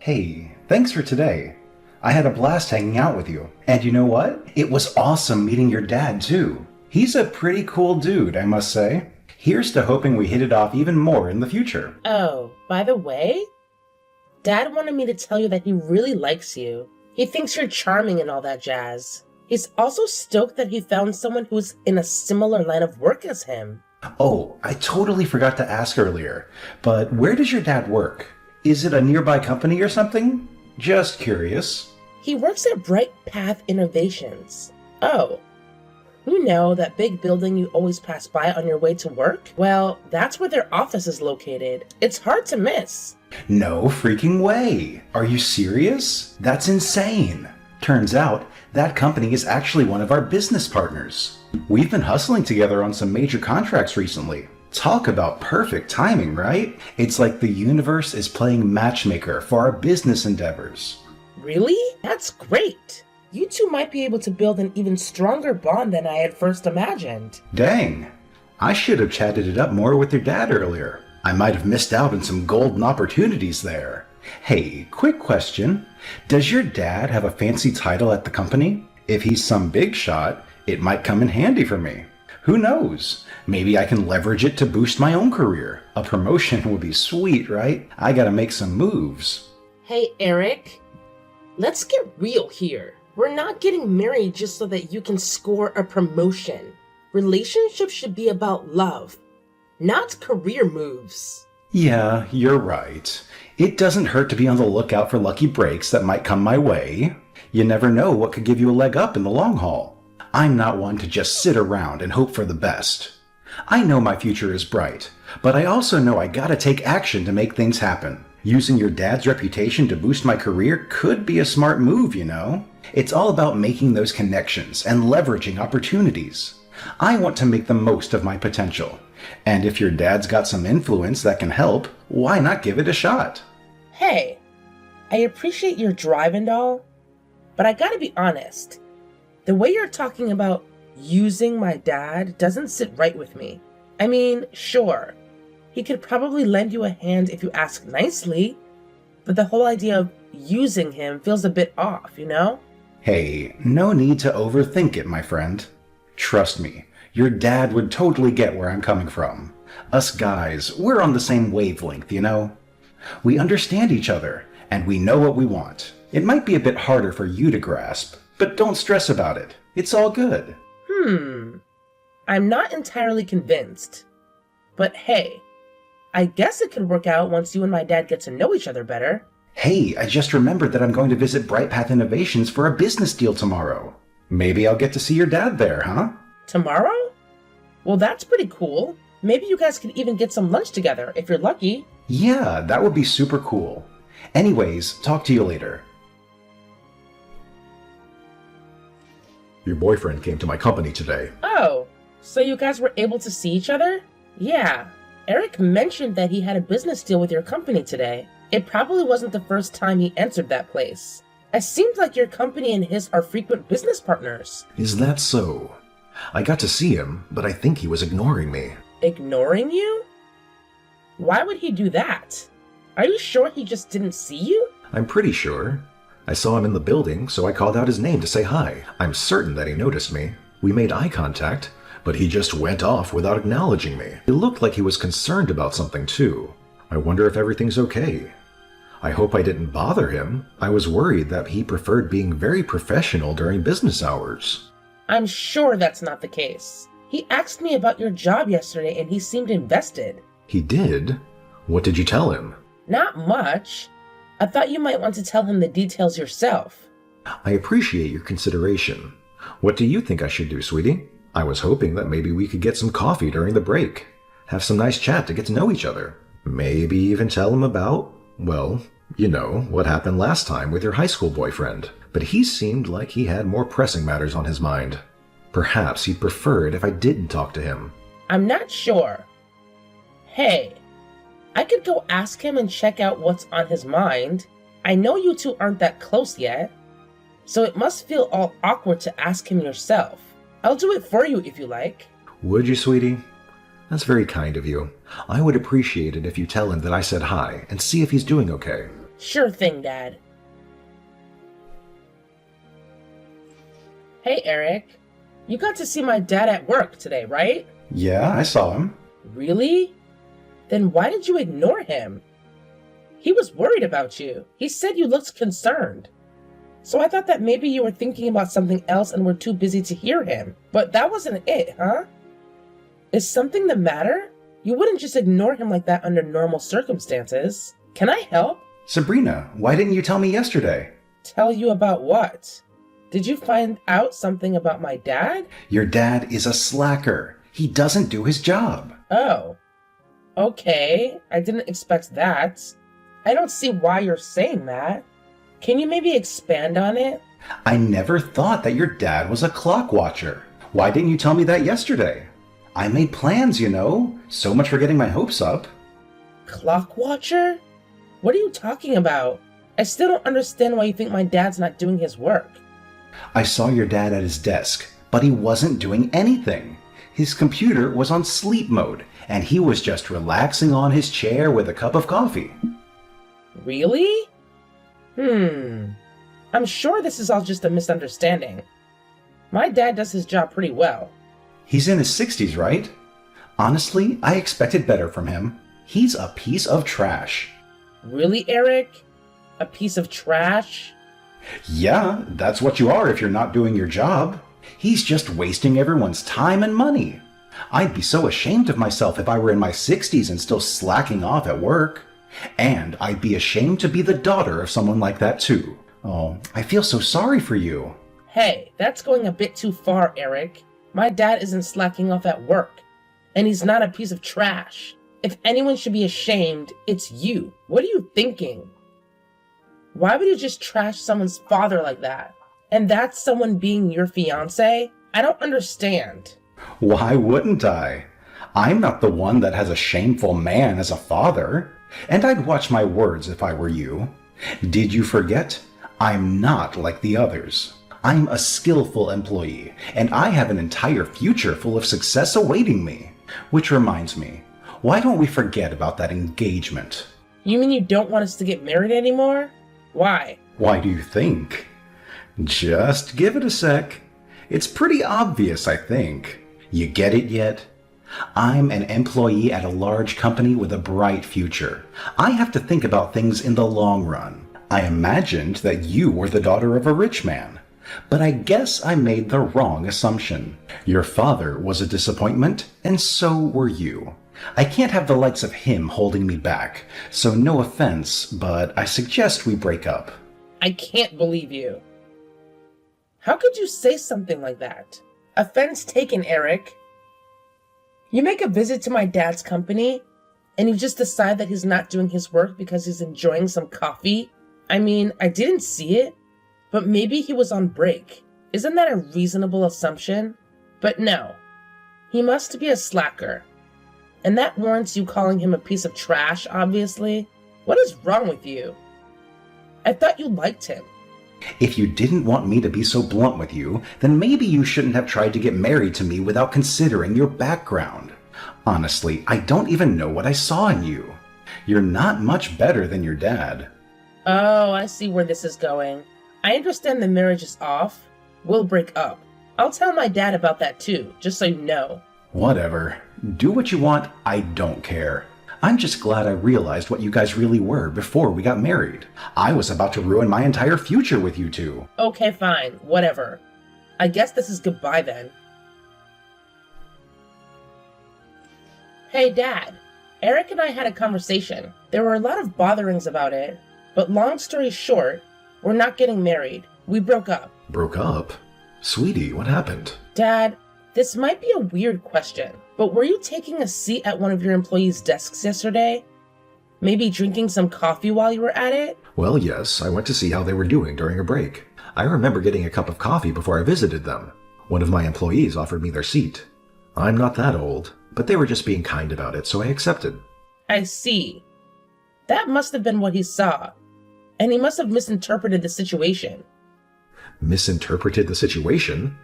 Hey, thanks for today. I had a blast hanging out with you. And you know what? It was awesome meeting your dad, too. He's a pretty cool dude, I must say. Here's to hoping we hit it off even more in the future. Oh, by the way, Dad wanted me to tell you that he really likes you. He thinks you're charming and all that jazz. He's also stoked that he found someone who's in a similar line of work as him. Oh, I totally forgot to ask earlier, but where does your dad work? Is it a nearby company or something? Just curious. He works at Bright Path Innovations. Oh, you know that big building you always pass by on your way to work? Well, that's where their office is located. It's hard to miss. No freaking way! Are you serious? That's insane! Turns out, that company is actually one of our business partners. We've been hustling together on some major contracts recently. Talk about perfect timing, right? It's like the universe is playing matchmaker for our business endeavors. Really? That's great. You two might be able to build an even stronger bond than I had first imagined. Dang! I should have chatted it up more with your dad earlier. I might have missed out on some golden opportunities there. Hey, quick question. Does your dad have a fancy title at the company? If he's some big shot, it might come in handy for me. Who knows? Maybe I can leverage it to boost my own career. A promotion would be sweet, right? I gotta make some moves. Hey, Eric. Let's get real here. We're not getting married just so that you can score a promotion. Relationships should be about love, not career moves. Yeah, you're right. It doesn't hurt to be on the lookout for lucky breaks that might come my way. You never know what could give you a leg up in the long haul. I'm not one to just sit around and hope for the best. I know my future is bright, but I also know I gotta take action to make things happen. Using your dad's reputation to boost my career could be a smart move, you know? It's all about making those connections and leveraging opportunities. I want to make the most of my potential. And if your dad's got some influence that can help, why not give it a shot? Hey, I appreciate your drive and all, but I gotta be honest. The way you're talking about using my dad doesn't sit right with me. I mean, sure, he could probably lend you a hand if you ask nicely, but the whole idea of using him feels a bit off, you know? Hey, no need to overthink it, my friend. Trust me, your dad would totally get where I'm coming from. Us guys, we're on the same wavelength, you know? We understand each other, and we know what we want. It might be a bit harder for you to grasp, but don't stress about it. It's all good. I'm not entirely convinced. But hey, I guess it could work out once you and my dad get to know each other better. Hey, I just remembered that I'm going to visit Brightpath Innovations for a business deal tomorrow. Maybe I'll get to see your dad there, huh? Tomorrow? Well, that's pretty cool. Maybe you guys could even get some lunch together, if you're lucky. Yeah, that would be super cool. Anyways, talk to you later. Your boyfriend came to my company today. Oh, so you guys were able to see each other? Yeah, Eric mentioned that he had a business deal with your company today. It probably wasn't the first time he entered that place. It seems like your company and his are frequent business partners. Is that so? I got to see him, but I think he was ignoring me. Ignoring you? Why would he do that? Are you sure he just didn't see you? I'm pretty sure. I saw him in the building, so I called out his name to say hi. I'm certain that he noticed me. We made eye contact, but he just went off without acknowledging me. It looked like he was concerned about something too. I wonder if everything's okay. I hope I didn't bother him. I was worried that he preferred being very professional during business hours. I'm sure that's not the case. He asked me about your job yesterday and he seemed invested. He did? What did you tell him? Not much. I thought you might want to tell him the details yourself. I appreciate your consideration. What do you think I should do, sweetie? I was hoping that maybe we could get some coffee during the break. Have some nice chat to get to know each other. Maybe even tell him about, well, you know, what happened last time with your high school boyfriend. But he seemed like he had more pressing matters on his mind. Perhaps he'd prefer it if I didn't talk to him. I'm not sure. Hey, I could go ask him and check out what's on his mind. I know you two aren't that close yet, so it must feel all awkward to ask him yourself. I'll do it for you if you like. Would you, sweetie? That's very kind of you. I would appreciate it if you tell him that I said hi and see if he's doing okay. Sure thing, Dad. Hey, Eric. You got to see my dad at work today, right? Yeah, I saw him. Really? Then why did you ignore him? He was worried about you. He said you looked concerned. So I thought that maybe you were thinking about something else and were too busy to hear him. But that wasn't it, huh? Is something the matter? You wouldn't just ignore him like that under normal circumstances. Can I help? Sabrina, why didn't you tell me yesterday? Tell you about what? Did you find out something about my dad? Your dad is a slacker. He doesn't do his job. Oh. Okay, I didn't expect that. I don't see why you're saying that. Can you maybe expand on it? I never thought that your dad was a clock watcher. Why didn't you tell me that yesterday? I made plans, you know. So much for getting my hopes up. Clock watcher? What are you talking about? I still don't understand why you think my dad's not doing his work. I saw your dad at his desk, but he wasn't doing anything. His computer was on sleep mode, and he was just relaxing on his chair with a cup of coffee. Really? I'm sure this is all just a misunderstanding. My dad does his job pretty well. He's in his 60s, right? Honestly, I expected better from him. He's a piece of trash. Really, Eric? A piece of trash? Yeah, that's what you are if you're not doing your job. He's just wasting everyone's time and money. I'd be so ashamed of myself if I were in my 60s and still slacking off at work. And I'd be ashamed to be the daughter of someone like that too. Oh, I feel so sorry for you. Hey, that's going a bit too far, Eric. My dad isn't slacking off at work. And he's not a piece of trash. If anyone should be ashamed, it's you. What are you thinking? Why would you just trash someone's father like that? And that's someone being your fiancé? I don't understand. Why wouldn't I? I'm not the one that has a shameful man as a father. And I'd watch my words if I were you. Did you forget? I'm not like the others. I'm a skillful employee, and I have an entire future full of success awaiting me. Which reminds me, why don't we forget about that engagement? You mean you don't want us to get married anymore? Why? Why do you think? Just give it a sec. It's pretty obvious, I think. You get it yet? I'm an employee at a large company with a bright future. I have to think about things in the long run. I imagined that you were the daughter of a rich man. But I guess I made the wrong assumption. Your father was a disappointment, and so were you. I can't have the likes of him holding me back, so no offense, but I suggest we break up. I can't believe you. How could you say something like that? Offense taken, Eric. You make a visit to my dad's company, and you just decide that he's not doing his work because he's enjoying some coffee? I mean, I didn't see it, but maybe he was on break. Isn't that a reasonable assumption? But no, he must be a slacker. And that warrants you calling him a piece of trash, obviously. What is wrong with you? I thought you liked him. If you didn't want me to be so blunt with you, then maybe you shouldn't have tried to get married to me without considering your background. Honestly, I don't even know what I saw in you. You're not much better than your dad. Oh, I see where this is going. I understand the marriage is off. We'll break up. I'll tell my dad about that too, just so you know. Whatever. Do what you want, I don't care. I'm just glad I realized what you guys really were before we got married. I was about to ruin my entire future with you two. Okay, fine. Whatever. I guess this is goodbye then. Hey, Dad. Eric and I had a conversation. There were a lot of botherings about it, but long story short, we're not getting married. We broke up. Broke up? Sweetie, what happened? Dad, this might be a weird question, but were you taking a seat at one of your employees' desks yesterday? Maybe drinking some coffee while you were at it? Well, yes, I went to see how they were doing during a break. I remember getting a cup of coffee before I visited them. One of my employees offered me their seat. I'm not that old, but they were just being kind about it, so I accepted. I see. That must have been what he saw, and he must have misinterpreted the situation. Misinterpreted the situation?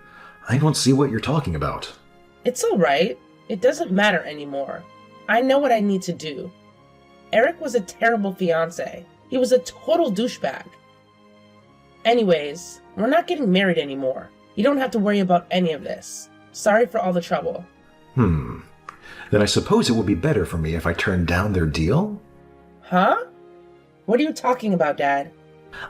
I don't see what you're talking about. It's alright. It doesn't matter anymore. I know what I need to do. Eric was a terrible fiancé, He was a total douchebag. Anyways, we're not getting married anymore. You don't have to worry about any of this. Sorry for all the trouble. Then I suppose it would be better for me if I turned down their deal? Huh? What are you talking about, Dad?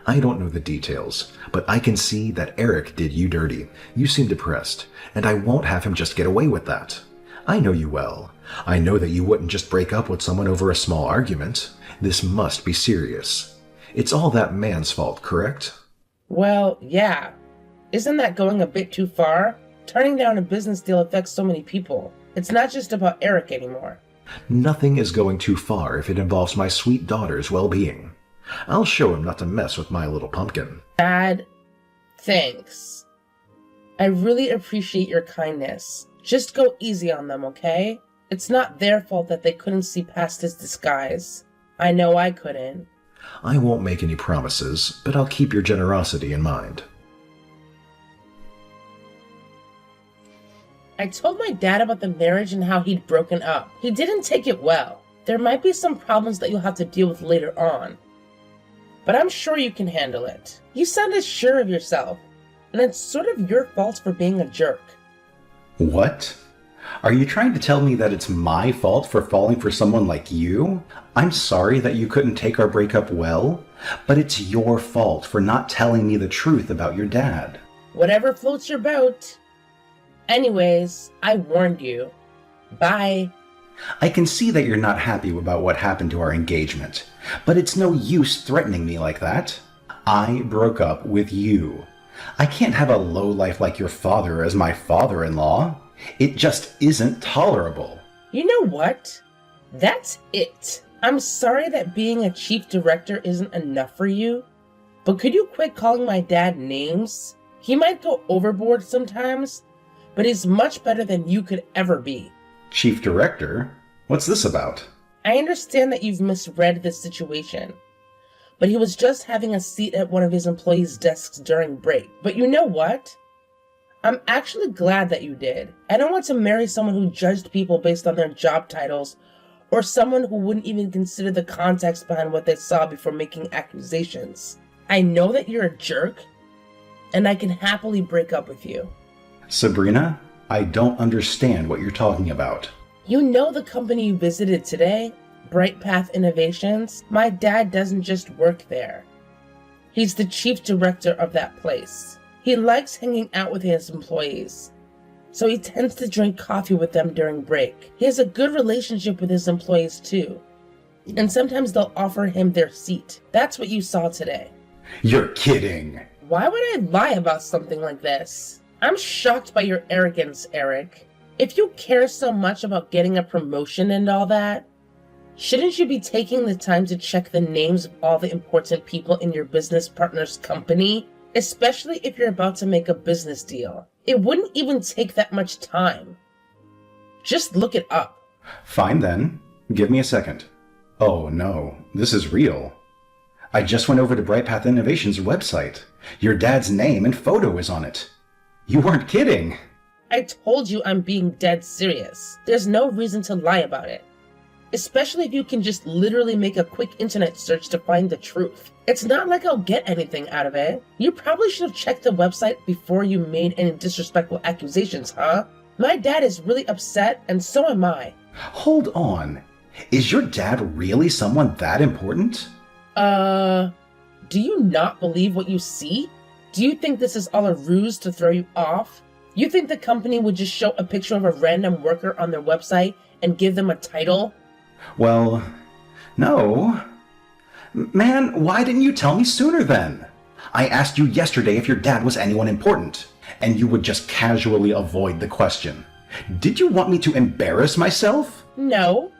I don't know the details, but I can see that Eric did you dirty. You seem depressed, and I won't have him just get away with that. I know you well. I know that you wouldn't just break up with someone over a small argument. This must be serious. It's all that man's fault, correct? Well, yeah. Isn't that going a bit too far? Turning down a business deal affects so many people. It's not just about Eric anymore. Nothing is going too far if it involves my sweet daughter's well-being. I'll show him not to mess with my little pumpkin. Dad, thanks. I really appreciate your kindness. Just go easy on them, okay? It's not their fault that they couldn't see past his disguise. I know I couldn't. I won't make any promises, but I'll keep your generosity in mind. I told my dad about the marriage and how he'd broken up. He didn't take it well. There might be some problems that you'll have to deal with later on. But I'm sure you can handle it. You sounded sure of yourself, and it's sort of your fault for being a jerk. What? Are you trying to tell me that it's my fault for falling for someone like you? I'm sorry that you couldn't take our breakup well, but it's your fault for not telling me the truth about your dad. Whatever floats your boat. Anyways, I warned you. Bye. I can see that you're not happy about what happened to our engagement, but it's no use threatening me like that. I broke up with you. I can't have a lowlife like your father as my father-in-law. It just isn't tolerable. You know what? That's it. I'm sorry that being a chief director isn't enough for you, but could you quit calling my dad names? He might go overboard sometimes, but he's much better than you could ever be. Chief director? What's this about? I understand that you've misread this situation, but he was just having a seat at one of his employees' desks during break. But you know what? I'm actually glad that you did. I don't want to marry someone who judged people based on their job titles, or someone who wouldn't even consider the context behind what they saw before making accusations. I know that you're a jerk, and I can happily break up with you. Sabrina, I don't understand what you're talking about. You know the company you visited today? Bright Path Innovations? My dad doesn't just work there. He's the chief director of that place. He likes hanging out with his employees, so he tends to drink coffee with them during break. He has a good relationship with his employees too, and sometimes they'll offer him their seat. That's what you saw today. You're kidding. Why would I lie about something like this? I'm shocked by your arrogance, Eric. If you care so much about getting a promotion and all that, shouldn't you be taking the time to check the names of all the important people in your business partner's company? Especially if you're about to make a business deal. It wouldn't even take that much time. Just look it up. Fine then. Give me a second. Oh no, this is real. I just went over to Bright Path Innovations' website. Your dad's name and photo is on it. You weren't kidding. I told you I'm being dead serious. There's no reason to lie about it. Especially if you can just literally make a quick internet search to find the truth. It's not like I'll get anything out of it. You probably should have checked the website before you made any disrespectful accusations, huh? My dad is really upset, and so am I. Hold on. Is your dad really someone that important? Do you not believe what you see? Do you think this is all a ruse to throw you off? You think the company would just show a picture of a random worker on their website and give them a title? Well, no. Man, why didn't you tell me sooner then? I asked you yesterday if your dad was anyone important, and you would just casually avoid the question. Did you want me to embarrass myself? No,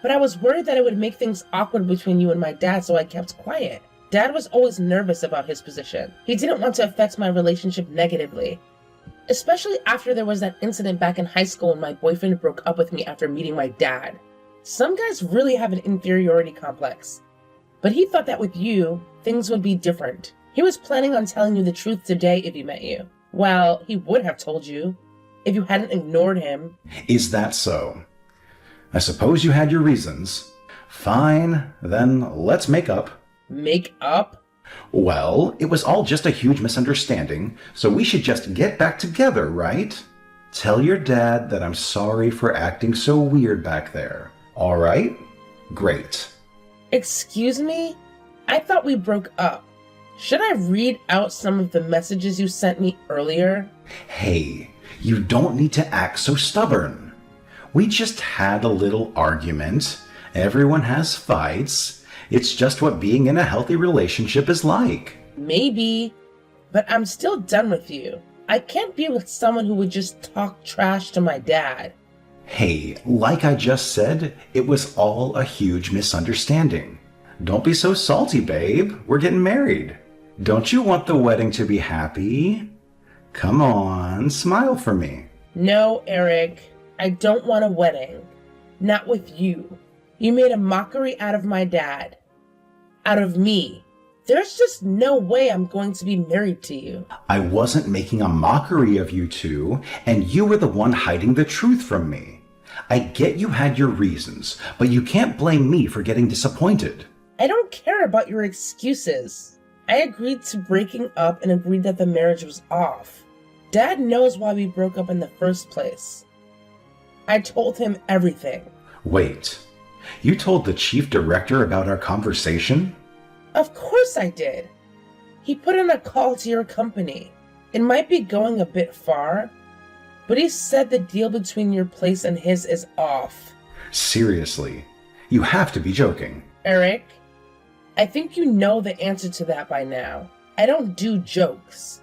but I was worried that it would make things awkward between you and my dad, so I kept quiet. Dad was always nervous about his position. He didn't want to affect my relationship negatively. Especially after there was that incident back in high school when my boyfriend broke up with me after meeting my dad. Some guys really have an inferiority complex. But he thought that with you, things would be different. He was planning on telling you the truth today if he met you. Well, he would have told you, if you hadn't ignored him. Is that so? I suppose you had your reasons. Fine, then let's make up. Make up? Well, it was all just a huge misunderstanding, so we should just get back together, right? Tell your dad that I'm sorry for acting so weird back there. All right? Great. Excuse me? I thought we broke up. Should I read out some of the messages you sent me earlier? Hey, you don't need to act so stubborn. We just had a little argument. Everyone has fights. It's just what being in a healthy relationship is like. Maybe, but I'm still done with you. I can't be with someone who would just talk trash to my dad. Hey, like I just said, it was all a huge misunderstanding. Don't be so salty, babe. We're getting married. Don't you want the wedding to be happy? Come on, smile for me. No, Eric. I don't want a wedding. Not with you. You made a mockery out of my dad. Out of me. There's just no way I'm going to be married to you. I wasn't making a mockery of you two, and you were the one hiding the truth from me. I get you had your reasons, but you can't blame me for getting disappointed. I don't care about your excuses. I agreed to breaking up and agreed that the marriage was off. Dad knows why we broke up in the first place. I told him everything. Wait, you told the chief director about our conversation? Of course I did. He put in a call to your company. It might be going a bit far, but he said the deal between your place and his is off. Seriously, you have to be joking. Eric, I think you know the answer to that by now. I don't do jokes.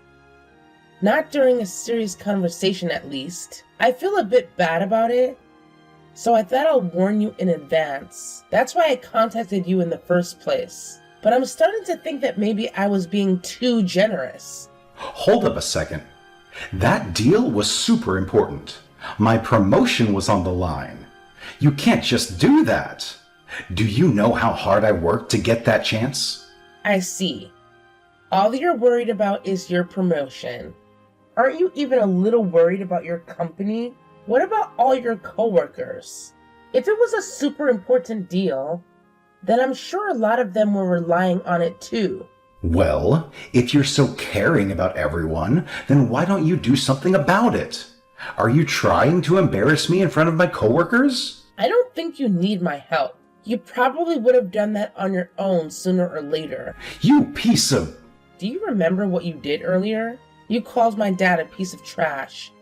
Not during a serious conversation, at least. I feel a bit bad about it, so I thought I'll warn you in advance. That's why I contacted you in the first place. But I'm starting to think that maybe I was being too generous. Hold up a second. That deal was super important. My promotion was on the line. You can't just do that. Do you know how hard I worked to get that chance? I see. All you're worried about is your promotion. Aren't you even a little worried about your company? What about all your coworkers? If it was a super important deal, then I'm sure a lot of them were relying on it too. Well, if you're so caring about everyone, then why don't you do something about it? Are you trying to embarrass me in front of my coworkers? I don't think you need my help. You probably would have done that on your own sooner or later. You piece of... Do you remember what you did earlier? You called my dad a piece of trash.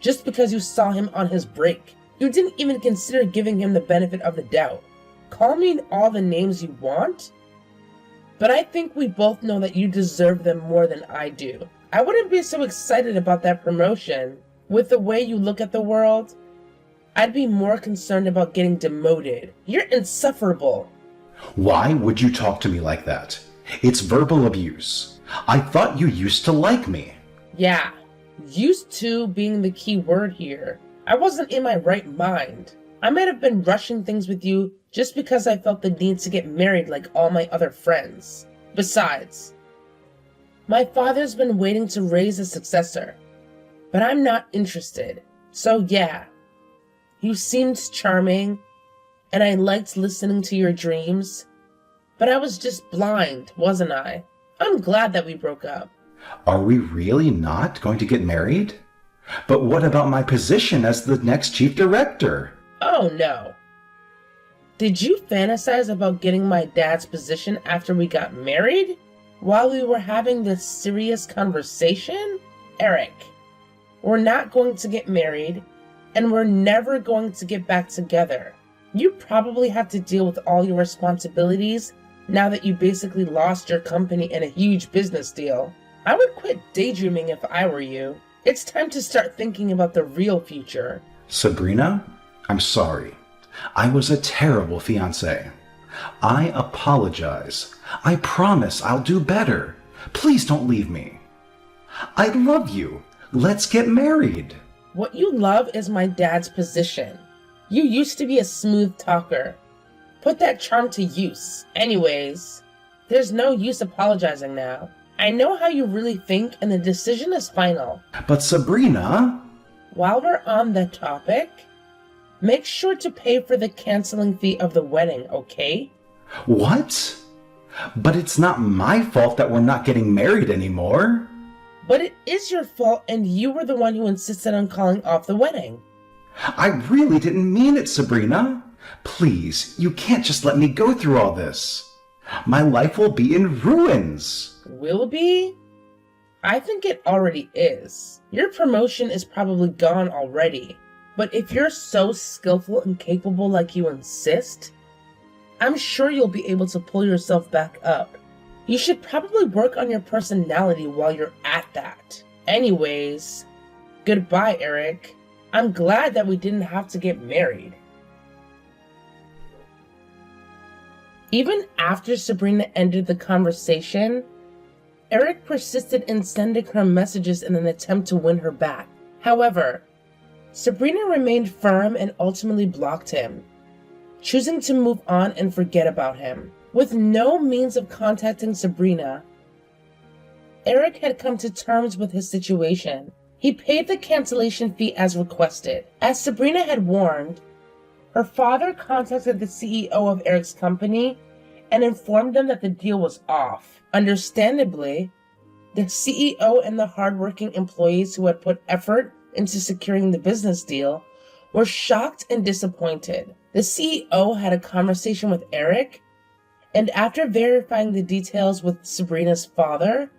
Just because you saw him on his break. You didn't even consider giving him the benefit of the doubt. Call me all the names you want, but I think we both know that you deserve them more than I do. I wouldn't be so excited about that promotion. With the way you look at the world, I'd be more concerned about getting demoted. You're insufferable. Why would you talk to me like that? It's verbal abuse. I thought you used to like me. Yeah, used to being the key word here. I wasn't in my right mind. I might have been rushing things with you just because I felt the need to get married like all my other friends. Besides, my father's been waiting to raise a successor, but I'm not interested. So yeah, you seemed charming, and I liked listening to your dreams, but I was just blind, wasn't I? I'm glad that we broke up. Are we really not going to get married? But what about my position as the next chief director? Oh no. Did you fantasize about getting my dad's position after we got married? While we were having this serious conversation? Eric, we're not going to get married, and we're never going to get back together. You probably have to deal with all your responsibilities now that you basically lost your company in a huge business deal. I would quit daydreaming if I were you. It's time to start thinking about the real future. Sabrina, I'm sorry. I was a terrible fiancé. I apologize. I promise I'll do better. Please don't leave me. I love you. Let's get married. What you love is my dad's position. You used to be a smooth talker. Put that charm to use. Anyways, there's no use apologizing now. I know how you really think, and the decision is final. But Sabrina... While we're on the topic, make sure to pay for the canceling fee of the wedding, okay? What? But it's not my fault that we're not getting married anymore. But it is your fault, and you were the one who insisted on calling off the wedding. I really didn't mean it, Sabrina. Please, you can't just let me go through all this. My life will be in ruins. Will be? I think it already is. Your promotion is probably gone already. But if you're so skillful and capable like you insist, I'm sure you'll be able to pull yourself back up. You should probably work on your personality while you're at that. Anyways, goodbye, Eric. I'm glad that we didn't have to get married. Even after Sabrina ended the conversation, Eric persisted in sending her messages in an attempt to win her back. However, Sabrina remained firm and ultimately blocked him, choosing to move on and forget about him. With no means of contacting Sabrina, Eric had come to terms with his situation. He paid the cancellation fee as requested. As Sabrina had warned, her father contacted the CEO of Eric's company and informed them that the deal was off. Understandably, the CEO and the hardworking employees who had put effort into securing the business deal were shocked and disappointed. The CEO had a conversation with Eric, and after verifying the details with Sabrina's father,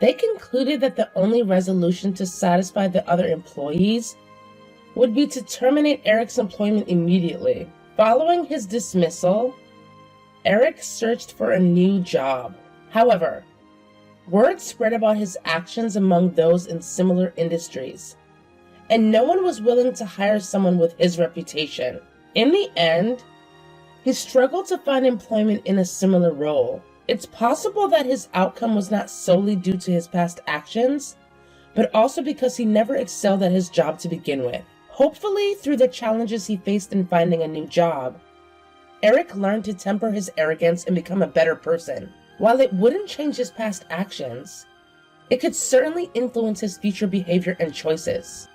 they concluded that the only resolution to satisfy the other employees would be to terminate Eric's employment immediately. Following his dismissal, Eric searched for a new job. However, word spread about his actions among those in similar industries, and no one was willing to hire someone with his reputation. In the end, he struggled to find employment in a similar role. It's possible that his outcome was not solely due to his past actions, but also because he never excelled at his job to begin with. Hopefully, through the challenges he faced in finding a new job, Eric learned to temper his arrogance and become a better person. While it wouldn't change his past actions, it could certainly influence his future behavior and choices.